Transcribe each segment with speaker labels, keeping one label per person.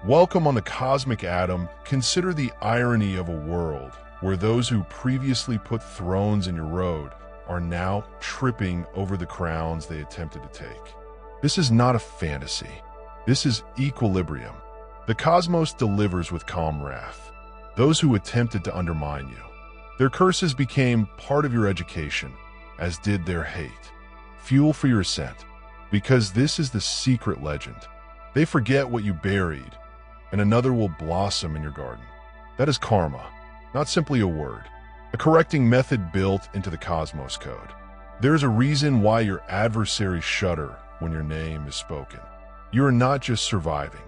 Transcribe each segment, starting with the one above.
Speaker 1: Welcome on the cosmic atom. Consider the irony of a world where those who previously put thrones in your road are now tripping over the crowns they attempted to take. This is not a fantasy. This is equilibrium. The cosmos delivers with calm wrath. Those who attempted to undermine you. Their curses became part of your education, as did their hate. Fuel for your ascent. Because this is the secret legend. They forget what you buried, and another will blossom in your garden. That is karma, not simply a word. A correcting method built into the cosmos code. There is a reason why your adversaries shudder when your name is spoken. You are not just surviving.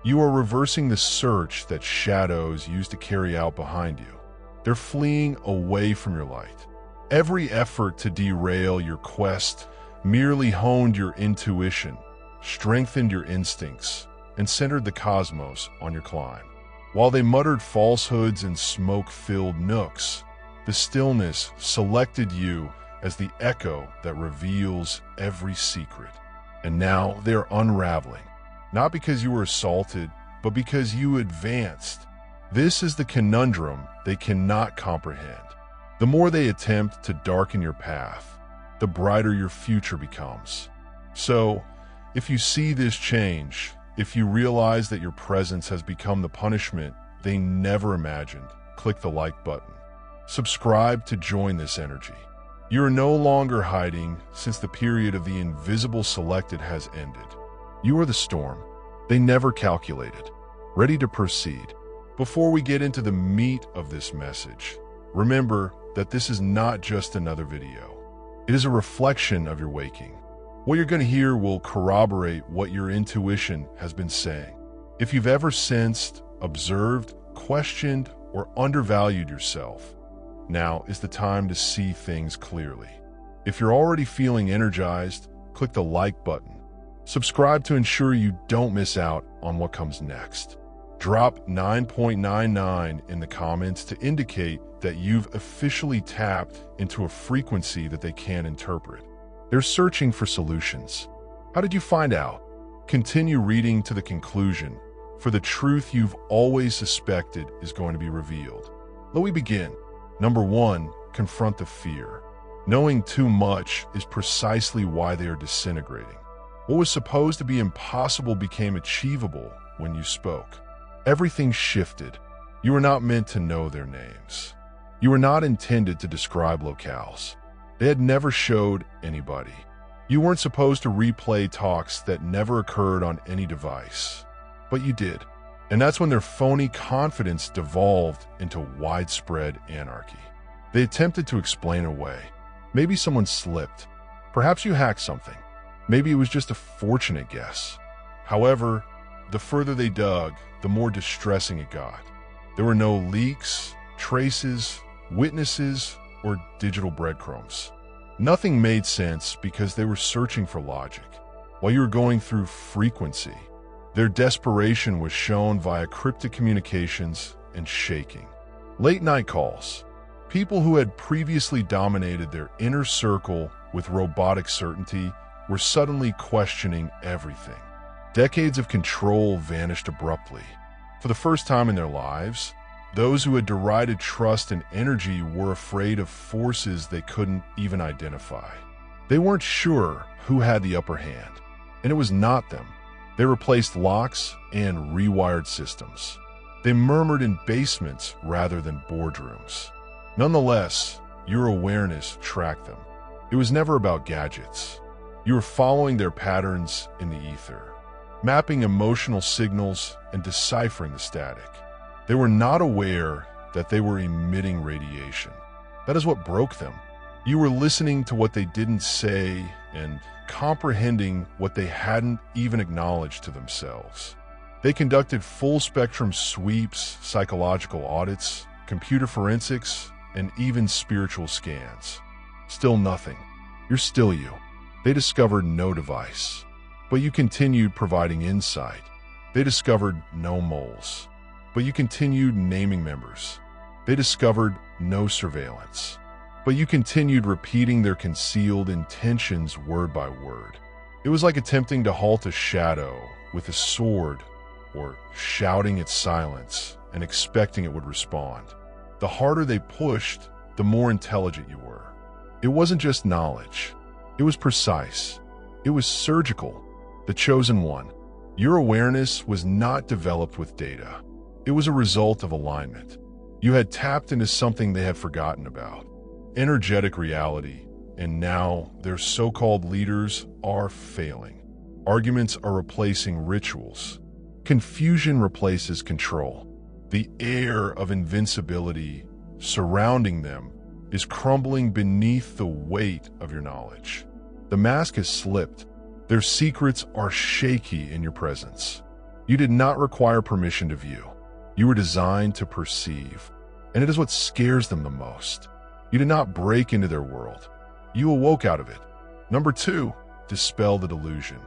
Speaker 1: You are reversing the search that shadows used to carry out behind you. They're fleeing away from your light. Every effort to derail your quest merely honed your intuition, strengthened your instincts, and centered the cosmos on your climb. While they muttered falsehoods in smoke-filled nooks, the stillness selected you as the echo that reveals every secret. And now they're unraveling, not because you were assaulted, but because you advanced. This is the conundrum they cannot comprehend. The more they attempt to darken your path, the brighter your future becomes. So, if you see this change, if you realize that your presence has become the punishment they never imagined, click the like button. Subscribe to join this energy. You are no longer hiding since the period of the invisible selected has ended. You are the storm they never calculated, ready to proceed. Before we get into the meat of this message, remember that this is not just another video. It is a reflection of your waking. What you're going to hear will corroborate what your intuition has been saying. If you've ever sensed, observed, questioned, or undervalued yourself, now is the time to see things clearly. If you're already feeling energized, click the like button. Subscribe to ensure you don't miss out on what comes next. Drop 9.99 in the comments to indicate that you've officially tapped into a frequency that they can't interpret. They're searching for solutions. How did you find out? Continue reading to the conclusion, for the truth you've always suspected is going to be revealed. Let me begin. Number 1, confront the fear. Knowing too much is precisely why they are disintegrating. What was supposed to be impossible became achievable when you spoke. Everything shifted. You were not meant to know their names. You were not intended to describe locales. They had never showed anybody. You weren't supposed to replay talks that never occurred on any device. But you did. And that's when their phony confidence devolved into widespread anarchy. They attempted to explain away. Maybe someone slipped. Perhaps you hacked something. Maybe it was just a fortunate guess. However, the further they dug, the more distressing it got. There were no leaks, traces, witnesses, or digital breadcrumbs. Nothing made sense because they were searching for logic, while you were going through frequency. Their desperation was shown via cryptic communications and shaking. Late-night calls. People who had previously dominated their inner circle with robotic certainty were suddenly questioning everything. Decades of control vanished abruptly. For the first time in their lives, those who had derided trust and energy were afraid of forces they couldn't even identify. They weren't sure who had the upper hand, and it was not them. They replaced locks and rewired systems. They murmured in basements rather than boardrooms. Nonetheless, your awareness tracked them. It was never about gadgets. You were following their patterns in the ether, mapping emotional signals and deciphering the static. They were not aware that they were emitting radiation. That is what broke them. You were listening to what they didn't say and comprehending what they hadn't even acknowledged to themselves. They conducted full-spectrum sweeps, psychological audits, computer forensics, and even spiritual scans. Still nothing. You're still you. They discovered no device, but you continued providing insight. They discovered no moles, but you continued naming members. They discovered no surveillance, but you continued repeating their concealed intentions word by word. It was like attempting to halt a shadow with a sword or shouting its silence and expecting it would respond. The harder they pushed, the more intelligent you were. It wasn't just knowledge. It was precise. It was surgical. The chosen one. Your awareness was not developed with data. It was a result of alignment. You had tapped into something they had forgotten about. Energetic reality, and now their so-called leaders are failing. Arguments are replacing rituals. Confusion replaces control. The air of invincibility surrounding them is crumbling beneath the weight of your knowledge. The mask has slipped. Their secrets are shaky in your presence. You did not require permission to view. You were designed to perceive, and it is what scares them the most. You did not break into their world. You awoke out of it. Number 2, dispel the delusion.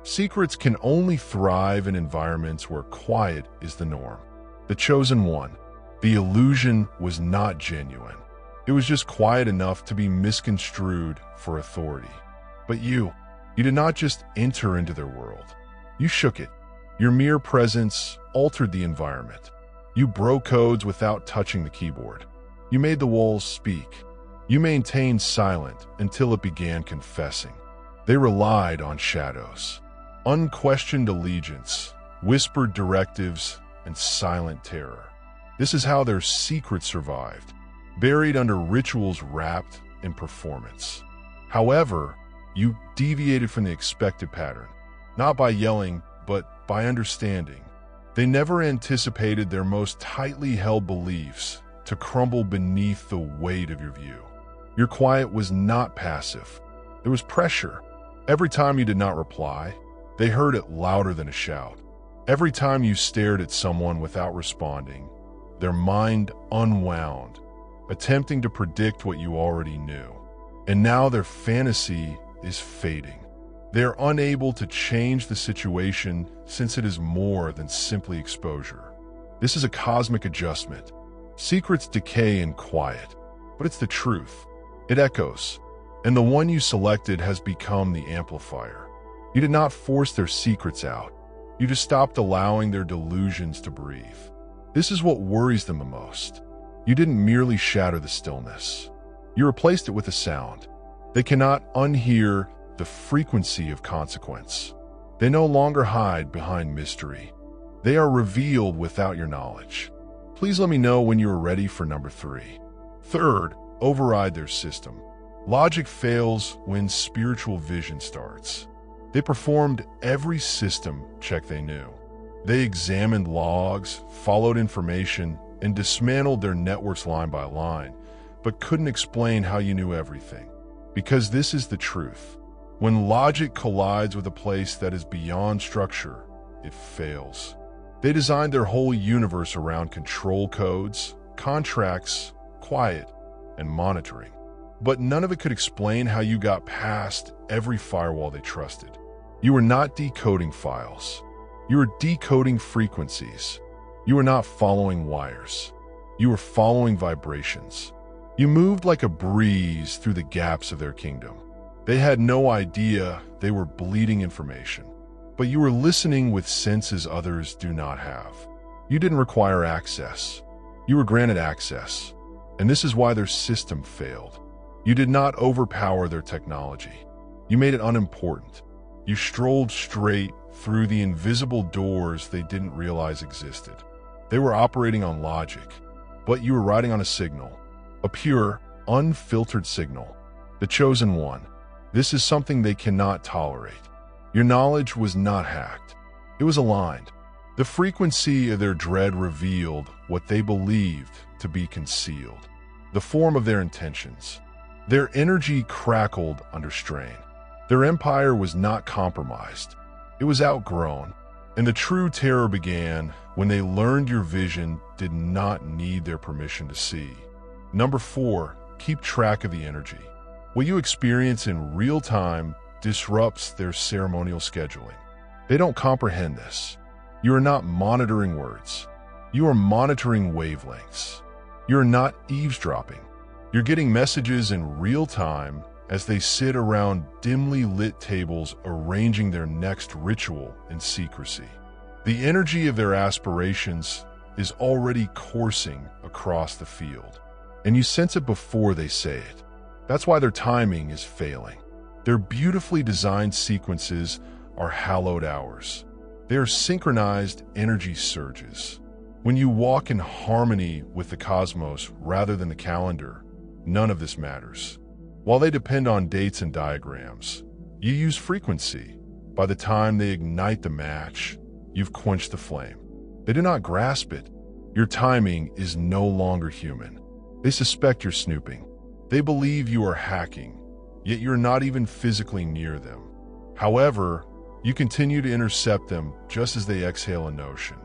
Speaker 1: Secrets can only thrive in environments where quiet is the norm. The chosen one. The illusion was not genuine. It was just quiet enough to be misconstrued for authority. But you did not just enter into their world. You shook it. Your mere presence altered the environment. You broke codes without touching the keyboard. You made the walls speak. You maintained silent until it began confessing. They relied on shadows. Unquestioned allegiance, whispered directives, and silent terror. This is how their secret survived, buried under rituals wrapped in performance. However, you deviated from the expected pattern, not by yelling, but by understanding. They never anticipated their most tightly held beliefs to crumble beneath the weight of your view. Your quiet was not passive. There was pressure. Every time you did not reply, they heard it louder than a shout. Every time you stared at someone without responding, their mind unwound, attempting to predict what you already knew. And now their fantasy is fading. They are unable to change the situation since it is more than simply exposure. This is a cosmic adjustment. Secrets decay in quiet, but it's the truth. It echoes, and the one you selected has become the amplifier. You did not force their secrets out. You just stopped allowing their delusions to breathe. This is what worries them the most. You didn't merely shatter the stillness. You replaced it with a sound. They cannot unhear the frequency of consequence. They no longer hide behind mystery. They are revealed without your knowledge. Please let me know when you are ready for number 3. Third, override their system. Logic fails when spiritual vision starts. They performed every system check they knew. They examined logs, followed information, and dismantled their networks line by line, but couldn't explain how you knew everything. Because this is the truth. When logic collides with a place that is beyond structure, it fails. They designed their whole universe around control codes, contracts, quiet, and monitoring. But none of it could explain how you got past every firewall they trusted. You were not decoding files. You were decoding frequencies. You were not following wires. You were following vibrations. You moved like a breeze through the gaps of their kingdom. They had no idea they were bleeding information, but you were listening with senses others do not have. You didn't require access. You were granted access, and this is why their system failed. You did not overpower their technology. You made it unimportant. You strolled straight through the invisible doors they didn't realize existed. They were operating on logic, but you were riding on a signal, a pure, unfiltered signal. The chosen one. This is something they cannot tolerate. Your knowledge was not hacked. It was aligned. The frequency of their dread revealed what they believed to be concealed, the form of their intentions. Their energy crackled under strain. Their empire was not compromised. It was outgrown, and the true terror began when they learned your vision did not need their permission to see. Number 4, keep track of the energy. What you experience in real time disrupts their ceremonial scheduling. They don't comprehend this. You are not monitoring words. You are monitoring wavelengths. You are not eavesdropping. You're getting messages in real time as they sit around dimly lit tables arranging their next ritual in secrecy. The energy of their aspirations is already coursing across the field, and you sense it before they say it. That's why their timing is failing. Their beautifully designed sequences are hallowed hours. They are synchronized energy surges. When you walk in harmony with the cosmos rather than the calendar, none of this matters. While they depend on dates and diagrams, you use frequency. By the time they ignite the match, you've quenched the flame. They do not grasp it. Your timing is no longer human. They suspect you're snooping. They believe you are hacking, yet you're not even physically near them. However, you continue to intercept them just as they exhale a notion.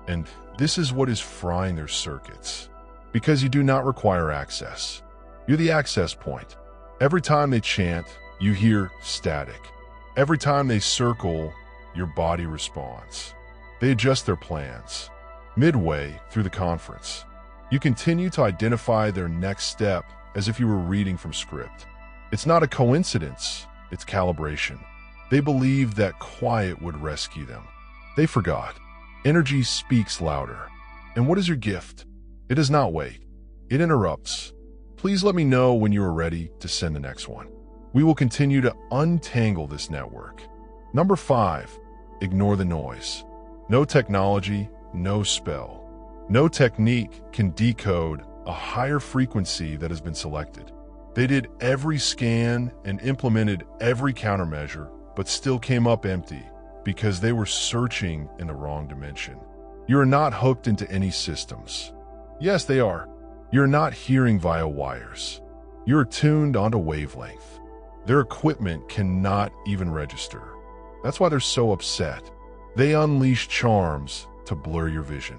Speaker 1: And this is what is frying their circuits. Because you do not require access. You're the access point. Every time they chant, you hear static. Every time they circle, your body responds. They adjust their plans. Midway through the conference, you continue to identify their next step as if you were reading from script. It's not a coincidence, it's calibration. They believe that quiet would rescue them. They forgot. Energy speaks louder. And what is your gift? It does not wait. It interrupts. Please let me know when you are ready to send the next one. We will continue to untangle this network. Number 5, ignore the noise. No technology, no spell. No technique can decode a higher frequency that has been selected. They did every scan and implemented every countermeasure, but still came up empty because they were searching in the wrong dimension. You are not hooked into any systems. Yes, they are. You're not hearing via wires. You're tuned onto wavelength. Their equipment cannot even register. That's why they're so upset. They unleash charms to blur your vision.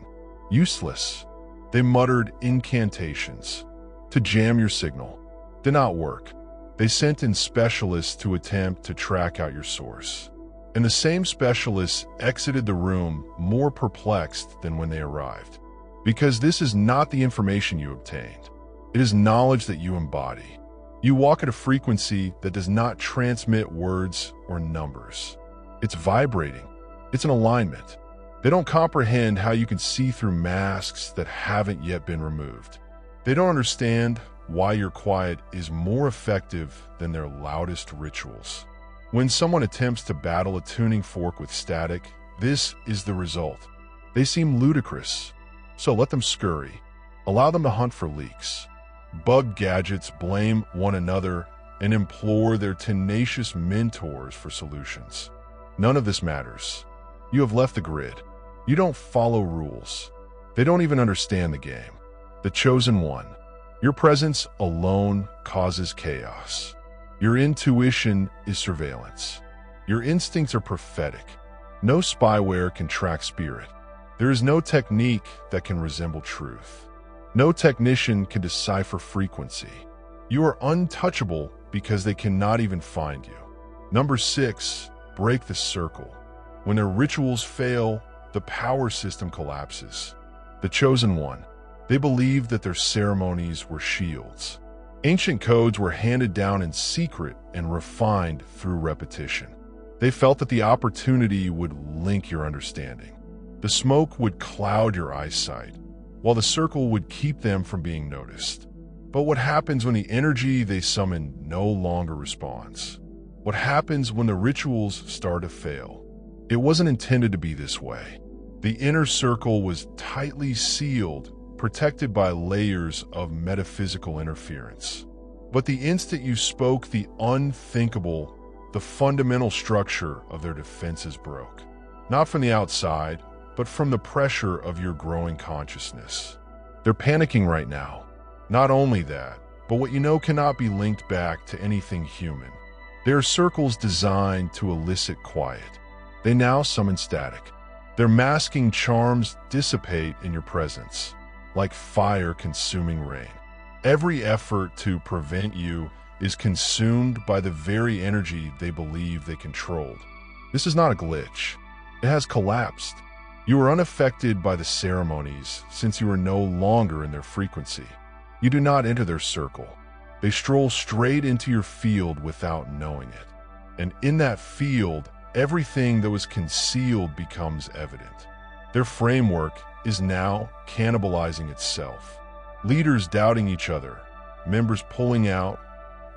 Speaker 1: Useless. They muttered incantations to jam your signal. Did not work. They sent in specialists to attempt to track out your source. And the same specialists exited the room more perplexed than when they arrived. Because this is not the information you obtained. It is knowledge that you embody. You walk at a frequency that does not transmit words or numbers. It's vibrating. It's an alignment. They don't comprehend how you can see through masks that haven't yet been removed. They don't understand why your quiet is more effective than their loudest rituals. When someone attempts to battle a tuning fork with static, this is the result. They seem ludicrous, so let them scurry. Allow them to hunt for leaks. Bug gadgets blame one another and implore their tenacious mentors for solutions. None of this matters. You have left the grid. You don't follow rules. They don't even understand the game. The chosen one. Your presence alone causes chaos. Your intuition is surveillance. Your instincts are prophetic. No spyware can track spirit. There is no technique that can resemble truth. No technician can decipher frequency. You are untouchable because they cannot even find you. Number 6, break the circle. When their rituals fail, the power system collapses. The chosen one. They believed that their ceremonies were shields. Ancient codes were handed down in secret and refined through repetition. They felt that the opportunity would link your understanding. The smoke would cloud your eyesight, while the circle would keep them from being noticed. But what happens when the energy they summon no longer responds? What happens when the rituals start to fail? It wasn't intended to be this way. The inner circle was tightly sealed, protected by layers of metaphysical interference. But the instant you spoke the unthinkable, the fundamental structure of their defenses broke. Not from the outside, but from the pressure of your growing consciousness. They're panicking right now. Not only that, but what you know cannot be linked back to anything human. There are circles designed to elicit quiet. They now summon static. Their masking charms dissipate in your presence, like fire consuming rain. Every effort to prevent you is consumed by the very energy they believe they controlled. This is not a glitch. It has collapsed. You are unaffected by the ceremonies since you are no longer in their frequency. You do not enter their circle. They stroll straight into your field without knowing it. And in that field, everything that was concealed becomes evident. Their framework is now cannibalizing itself. Leaders doubting each other, members pulling out,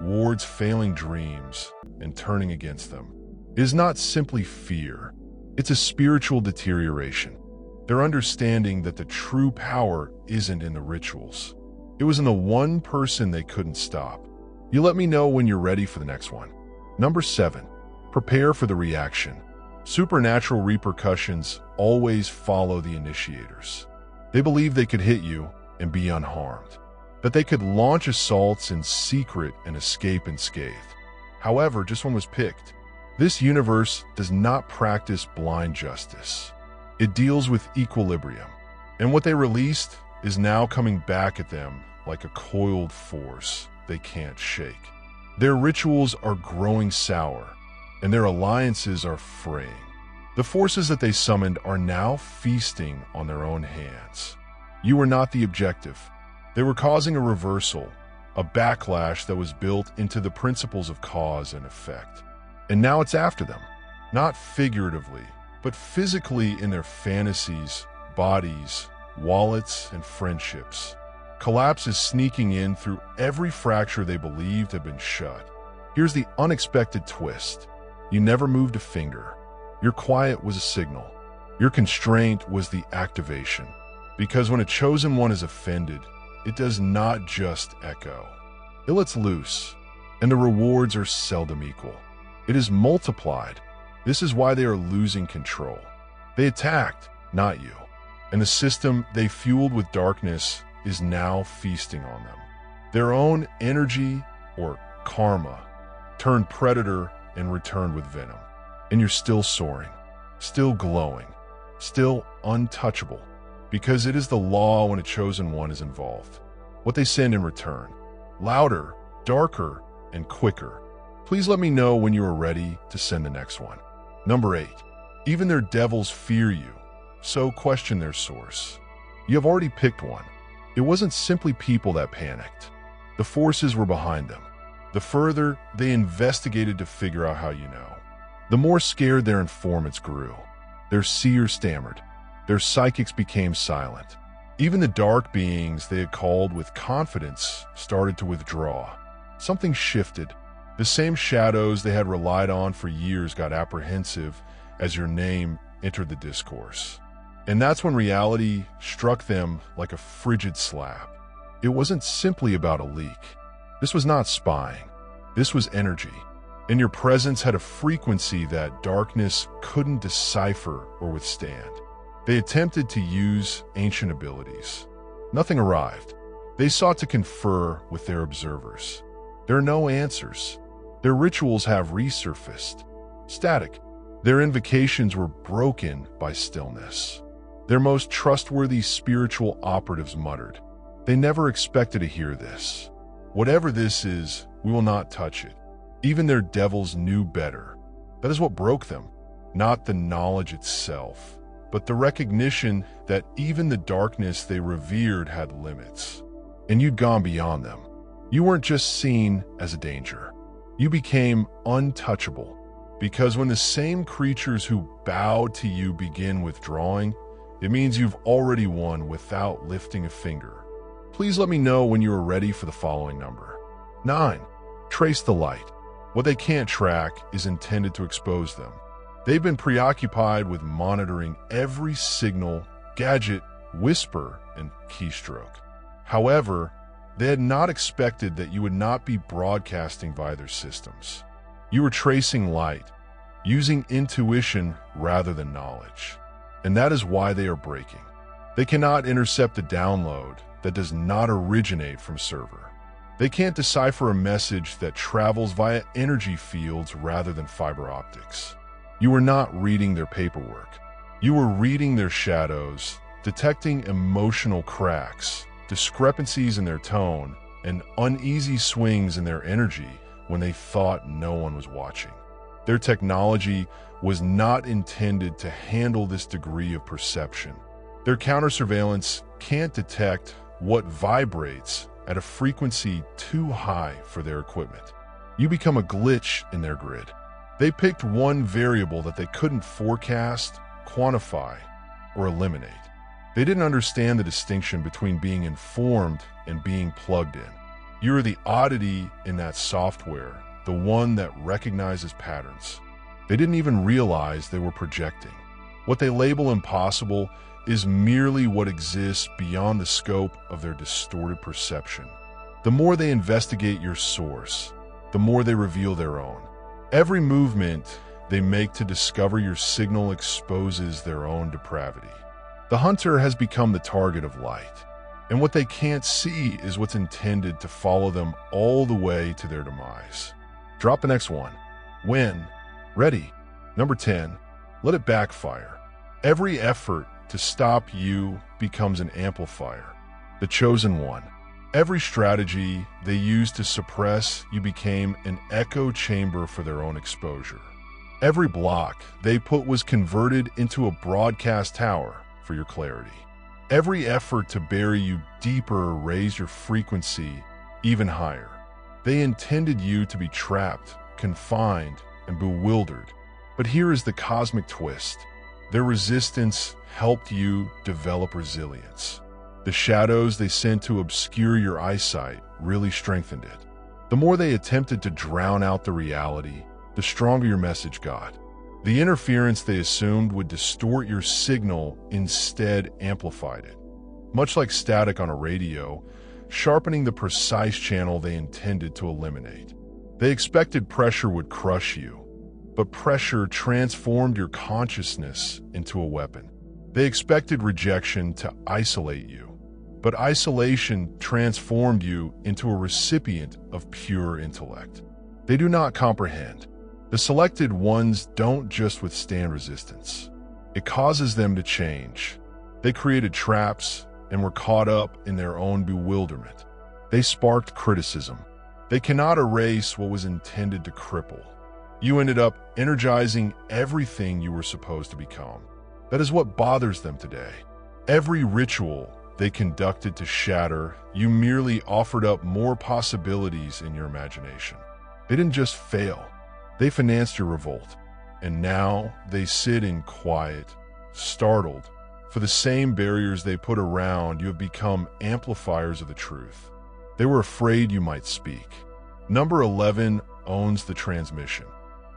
Speaker 1: wards failing dreams and turning against them. It is not simply fear, it's a spiritual deterioration. They're understanding that the true power isn't in the rituals. It was in the one person they couldn't stop. You let me know when you're ready for the next one. Number 7. Prepare for the reaction. Supernatural repercussions always follow the initiators. They believe they could hit you and be unharmed, that they could launch assaults in secret and escape unscathed. However, just one was picked. This universe does not practice blind justice. It deals with equilibrium, and what they released is now coming back at them like a coiled force they can't shake. Their rituals are growing sour, and their alliances are fraying. The forces that they summoned are now feasting on their own hands. You were not the objective. They were causing a reversal, a backlash that was built into the principles of cause and effect. And now it's after them, not figuratively, but physically in their fantasies, bodies, wallets, and friendships. Collapse is sneaking in through every fracture they believed had been shut. Here's the unexpected twist. You never moved a finger. Your quiet was a signal. Your constraint was the activation. Because when a chosen one is offended, it does not just echo. It lets loose, and the rewards are seldom equal. It is multiplied. This is why they are losing control. They attacked, not you. And the system they fueled with darkness is now feasting on them. Their own energy, or karma, turned predator and returned with venom. And you're still soaring, still glowing, still untouchable, because it is the law when a chosen one is involved. What they send in return, louder, darker, and quicker. Please let me know when you are ready to send the next one. Number 8. Even their devils fear you, so question their source. You have already picked one. It wasn't simply people that panicked. The forces were behind them. The further they investigated to figure out how you know, the more scared their informants grew. Their seers stammered. Their psychics became silent. Even the dark beings they had called with confidence started to withdraw. Something shifted. The same shadows they had relied on for years got apprehensive as your name entered the discourse. And that's when reality struck them like a frigid slap. It wasn't simply about a leak. This was not spying. This was energy. And your presence had a frequency that darkness couldn't decipher or withstand. They attempted to use ancient abilities. Nothing arrived. They sought to confer with their observers. There are no answers. Their rituals have resurfaced. Static. Their invocations were broken by stillness. Their most trustworthy spiritual operatives muttered. They never expected to hear this. Whatever this is, we will not touch it. Even their devils knew better. That is what broke them, not the knowledge itself, but the recognition that even the darkness they revered had limits. And you'd gone beyond them. You weren't just seen as a danger. You became untouchable, because when the same creatures who bowed to you begin withdrawing, it means you've already won without lifting a finger. Please let me know when you are ready for the following number. 9. Trace the light. What they can't track is intended to expose them. They've been preoccupied with monitoring every signal, gadget, whisper, and keystroke. However, they had not expected that you would not be broadcasting via their systems. You were tracing light, using intuition rather than knowledge. And that is why they are breaking. They cannot intercept a download that does not originate from server. They can't decipher a message that travels via energy fields rather than fiber optics. You were not reading their paperwork. You were reading their shadows, detecting emotional cracks, discrepancies in their tone, and uneasy swings in their energy when they thought no one was watching. Their technology was not intended to handle this degree of perception. Their counter-surveillance can't detect what vibrates at a frequency too high for their equipment. You become a glitch in their grid. They picked one variable that they couldn't forecast, quantify, or eliminate. They didn't understand the distinction between being informed and being plugged in. You are the oddity in that software, the one that recognizes patterns. They didn't even realize they were projecting. What they label impossible is merely what exists beyond the scope of their distorted perception. The more they investigate your source, the more they reveal their own. Every movement they make to discover your signal exposes their own depravity. The hunter has become the target of light, and what they can't see is what's intended to follow them all the way to their demise. Drop the next one. Win. Ready. Number 10. Let it backfire. Every effort to stop you becomes an amplifier. The chosen one. Every strategy they used to suppress you became an echo chamber for their own exposure. Every block they put was converted into a broadcast tower for your clarity. Every effort to bury you deeper raised your frequency even higher. They intended you to be trapped, confined, and bewildered. But here is the cosmic twist. Their resistance helped you develop resilience. The shadows they sent to obscure your eyesight really strengthened it. The more they attempted to drown out the reality, the stronger your message got. The interference they assumed would distort your signal instead amplified it. Much like static on a radio, sharpening the precise channel they intended to eliminate. They expected pressure would crush you, but pressure transformed your consciousness into a weapon. They expected rejection to isolate you, but isolation transformed you into a recipient of pure intellect. They do not comprehend. The selected ones don't just withstand resistance. It causes them to change. They created traps and were caught up in their own bewilderment. They sparked criticism. They cannot erase what was intended to cripple. You ended up energizing everything you were supposed to become. That is what bothers them today. Every ritual they conducted to shatter, you merely offered up more possibilities in your imagination. They didn't just fail. They financed your revolt. And now they sit in quiet, startled. For the same barriers they put around, you have become amplifiers of the truth. They were afraid you might speak. Number 11 owns the transmission.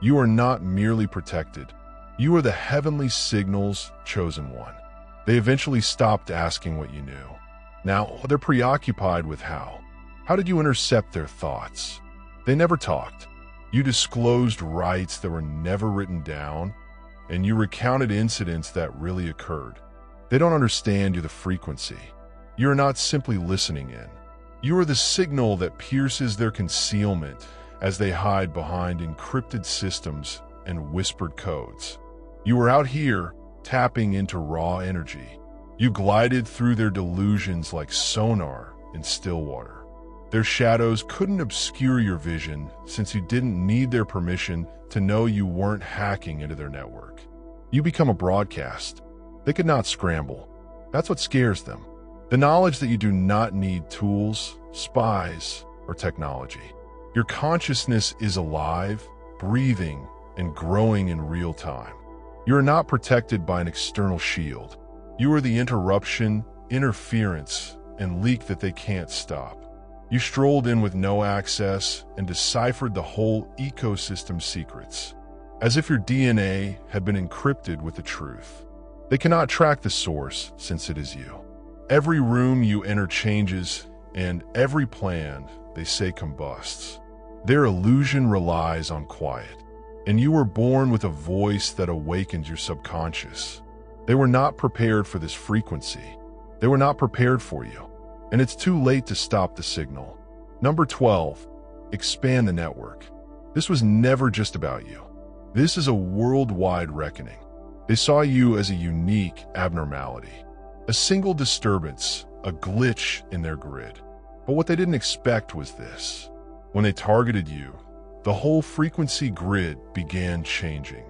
Speaker 1: You are not merely protected. You are the heavenly signal's chosen one. They eventually stopped asking what you knew. Now they're preoccupied with how. How did you intercept their thoughts? They never talked. You disclosed rights that were never written down, and you recounted incidents that really occurred. They don't understand you're the frequency. You are not simply listening in. You are the signal that pierces their concealment as they hide behind encrypted systems and whispered codes. You are out here tapping into raw energy. You glided through their delusions like sonar in still water. Their shadows couldn't obscure your vision since you didn't need their permission to know you weren't hacking into their network. You become a broadcast. They could not scramble. That's what scares them. The knowledge that you do not need tools, spies, or technology. Your consciousness is alive, breathing, and growing in real time. You are not protected by an external shield. You are the interruption, interference, and leak that they can't stop. You strolled in with no access and deciphered the whole ecosystem's secrets, as if your DNA had been encrypted with the truth. They cannot track the source since it is you. Every room you enter changes, and every plan, they say, combusts. Their illusion relies on quiet, and you were born with a voice that awakens your subconscious. They were not prepared for this frequency. They were not prepared for you, and it's too late to stop the signal. Number 12, expand the network. This was never just about you. This is a worldwide reckoning. They saw you as a unique abnormality, a single disturbance, a glitch in their grid. But what they didn't expect was this. When they targeted you, the whole frequency grid began changing.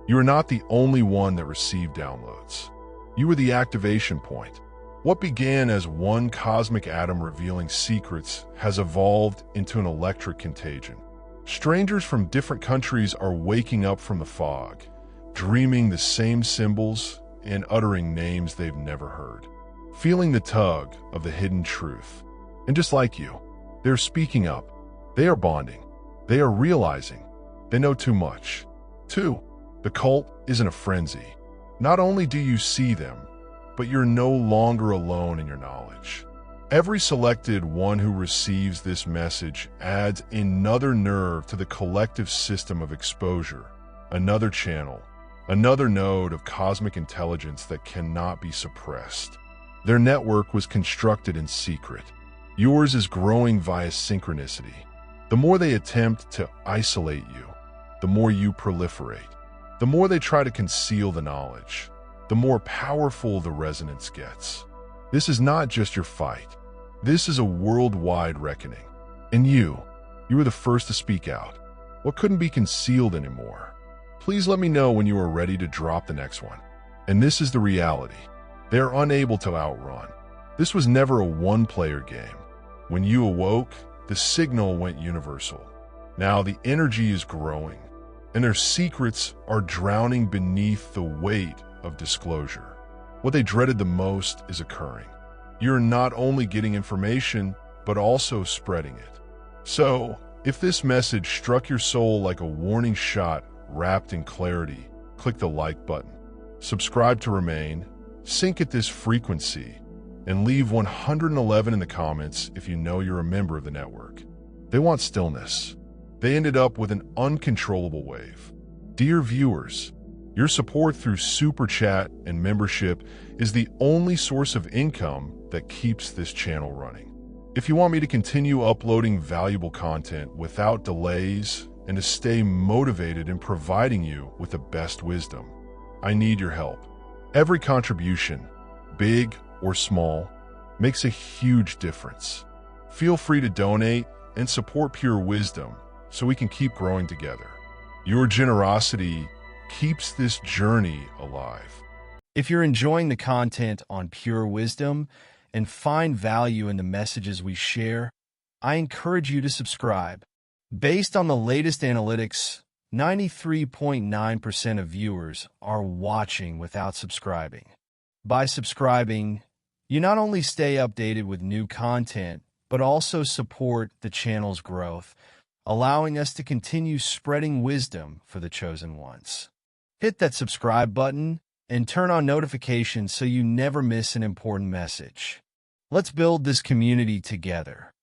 Speaker 1: You are not the only one that received downloads. You were the activation point. What began as one cosmic atom revealing secrets has evolved into an electric contagion. Strangers from different countries are waking up from the fog, dreaming the same symbols, and uttering names they've never heard, feeling the tug of the hidden truth. And just like you, they're speaking up. They are bonding. They are realizing they know too much. 2. The cult isn't a frenzy. Not only do you see them, but you're no longer alone in your knowledge. Every selected one who receives this message adds another nerve to the collective system of exposure, another channel, another node of cosmic intelligence that cannot be suppressed. Their network was constructed in secret. Yours is growing via synchronicity. The more they attempt to isolate you, the more you proliferate. The more they try to conceal the knowledge, the more powerful the resonance gets. This is not just your fight. This is a worldwide reckoning. And you were the first to speak out. What couldn't be concealed anymore? Please let me know when you are ready to drop the next one. And this is the reality. They are unable to outrun. This was never a one-player game. When you awoke, the signal went universal. Now the energy is growing, and their secrets are drowning beneath the weight of disclosure. What they dreaded the most is occurring. You're not only getting information, but also spreading it. So, if this message struck your soul like a warning shot wrapped in clarity, click the like button. Subscribe to remain, sync at this frequency, and leave 111 in the comments if you know you're a member of the network. They want stillness. They ended up with an uncontrollable wave. Dear viewers, your support through Super Chat and membership is the only source of income that keeps this channel running. If you want me to continue uploading valuable content without delays and to stay motivated in providing you with the best wisdom, I need your help. Every contribution, big or small, makes a huge difference. Feel free to donate and support Pure Wisdom so we can keep growing together. Your generosity keeps this journey alive.
Speaker 2: If you're enjoying the content on Pure Wisdom and find value in the messages we share, I encourage you to subscribe. Based on the latest analytics, 93.9% of viewers are watching without subscribing. By subscribing, you not only stay updated with new content, but also support the channel's growth, allowing us to continue spreading wisdom for the chosen ones. Hit that subscribe button and turn on notifications so you never miss an important message. Let's build this community together.